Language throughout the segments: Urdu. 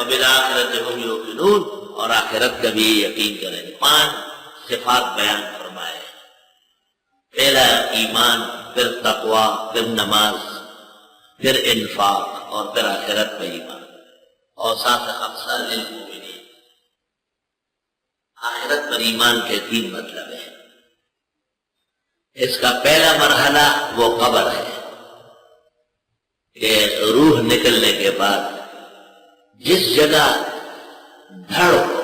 وبالآخرۃ هم یوقنون، اور آخرت کا بھی یقین کریں۔ 5 صفات بیان فرمائے، پہلا ایمان، پھر تقوی، پھر نماز، پھر انفاق، اور پھر آخرت پہ ایمان، اور ساتھ خمسہ للمؤمنین۔ آخرت پر ایمان کے 3 مطلب ہیں۔ اس کا پہلا مرحلہ وہ قبر ہے کہ روح نکلنے کے بعد جس جگہ دھڑ ہو،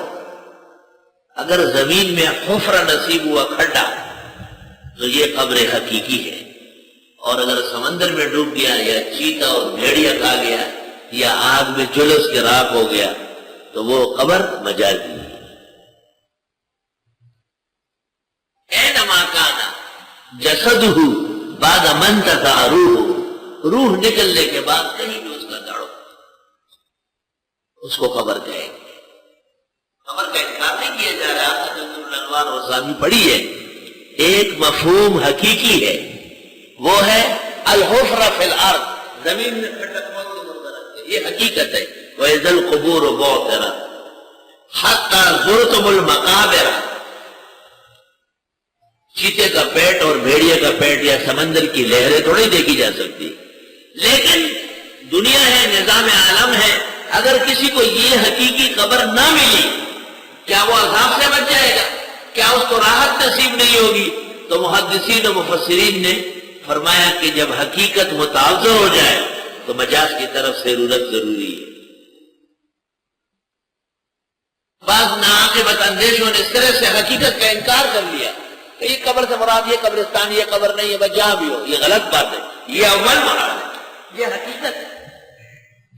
اگر زمین میں حفرہ نصیب ہوا کھڈا تو یہ قبر حقیقی ہے، اور اگر سمندر میں ڈوب گیا یا چیتا اور بھیڑیا کھا گیا یا آگ میں جلس کے راکھ ہو گیا تو وہ قبر مجازی ہے۔ اینما کانا جسدہ بعد من تقع روح، روح نکلنے کے بعد کہیں بھی اس کا دڑ ہو، اس کو قبر کہیں گے۔ قبر کا انکار نہیں کیا جا رہا، آپ نے نور الانوار وسامی پڑھی ہے۔ ایک مفہوم حقیقی ہے، وہ ہے الحفرہ فی الارض، زمین میں کھٹک موت کے مردہ رکھتے، یہ حقیقت ہے۔ وَإِذَا الْقُبُورُ بُعْثِرَتْ حَتَّى زُرْتُمُ الْمَقَابِرَ، چیتے کا پیٹ اور بھیڑیے کا پیٹ یا سمندر کی لہریں تھوڑی دیکھی جا سکتی، لیکن دنیا ہے، نظام عالم ہے، اگر کسی کو یہ حقیقی قبر نہ ملی، کیا وہ عذاب سے بچ جائے گا؟ کیا اس کو راحت نصیب نہیں ہوگی؟ تو محدثین و مفسرین نے فرمایا کہ جب حقیقت متعذر ہو جائے تو مجاز کی طرف سے رجوع ضروری ہے۔ بعض ناعاقبت اندیشوں نے اس طرح سے حقیقت کا انکار کر لیا کہ یہ قبر سے مراد یہ قبرستان، یہ قبر نہیں ہے، بس جہاں بھی ہو، یہ غلط بات ہے، یہ اول مراد ہے، یہ حقیقت ہے۔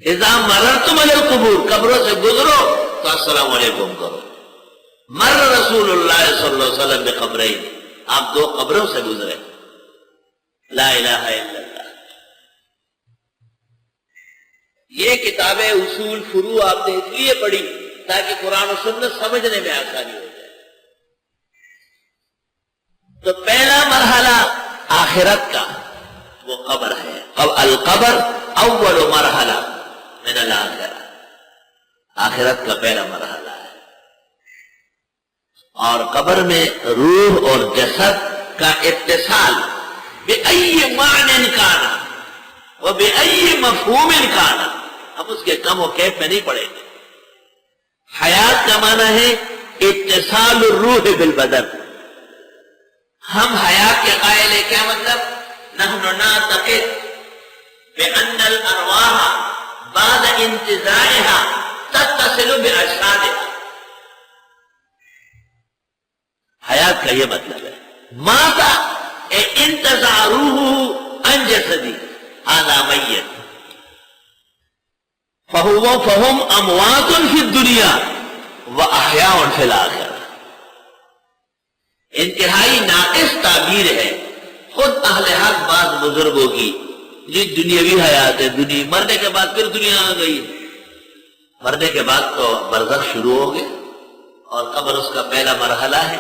اذا مررتم علی القبور، قبروں سے گزرو تو السلام علیکم کرو۔ مر رسول اللہ صلی اللہ علیہ وسلم بقبرین، آپ 2 قبروں سے گزرے، لا الہ الا اللہ۔ یہ کتابیں اصول فروع آپ نے اس لیے پڑھی تاکہ قرآن و سنت سمجھنے میں آسانی ہو جائے۔ تو پہلا مرحلہ آخرت کا وہ قبر ہے، اب القبر اول مرحلہ من الآخرہ، آخرت کا پہلا مرحلہ ہے۔ اور قبر میں روح اور جسد کا اتصال بأي معنى كان وبأي مفہوم كان، ہم اس کے کم و کیف میں نہیں پڑھیں گے۔ حیات کا معنی ہے اتصال الروح بالبدن، ہم حیات کے قائل ہیں، کیا مطلب؟ نحن نعتقد بأن الأرواح بعد انتزاعها تتصل بأجسادها، حیات کا یہ مطلب ہے۔ ماذا انتزع روحه عن جسدی هذا میت فهم اموات فی الدنیا واحیاء فی الآخرہ۔ انتہائی ناقص تعبیر ہے، خود اہل حق بعض بزرگوں کی، جی دنیاوی حیات ہے، دنیا مرنے کے بعد پھر دنیا آ گئی، مرنے کے بعد تو برزخ شروع ہو گئے اور قبر اس کا پہلا مرحلہ ہے۔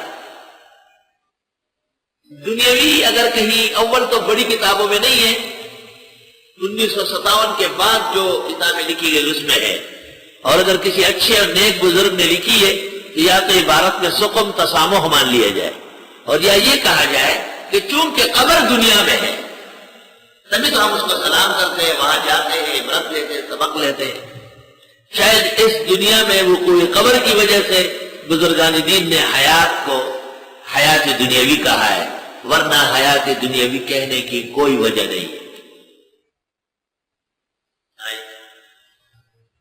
دنیاوی اگر کہیں اول تو بڑی کتابوں میں نہیں ہے، 1957 کے بعد جو کتابیں لکھی گئی اس میں ہے، اور اگر کسی اچھے اور نیک بزرگ نے لکھی ہے تو یا تو عبارت میں سقم تسامح مان لیا جائے، اور یا یہ کہا جائے کہ چونکہ قبر دنیا میں ہے تبھی تو ہم اس کو سلام کرتے ہیں، وہاں جاتے ہیں، عبرت لیتے ہیں، سبق لیتے ہیں۔ شاید اس دنیا میں وہ کوئی قبر کی وجہ سے بزرگان دین نے حیات کو حیات دنیاوی کہا ہے، ورنہ حیات دنیاوی کہنے کی کوئی وجہ نہیں ہے۔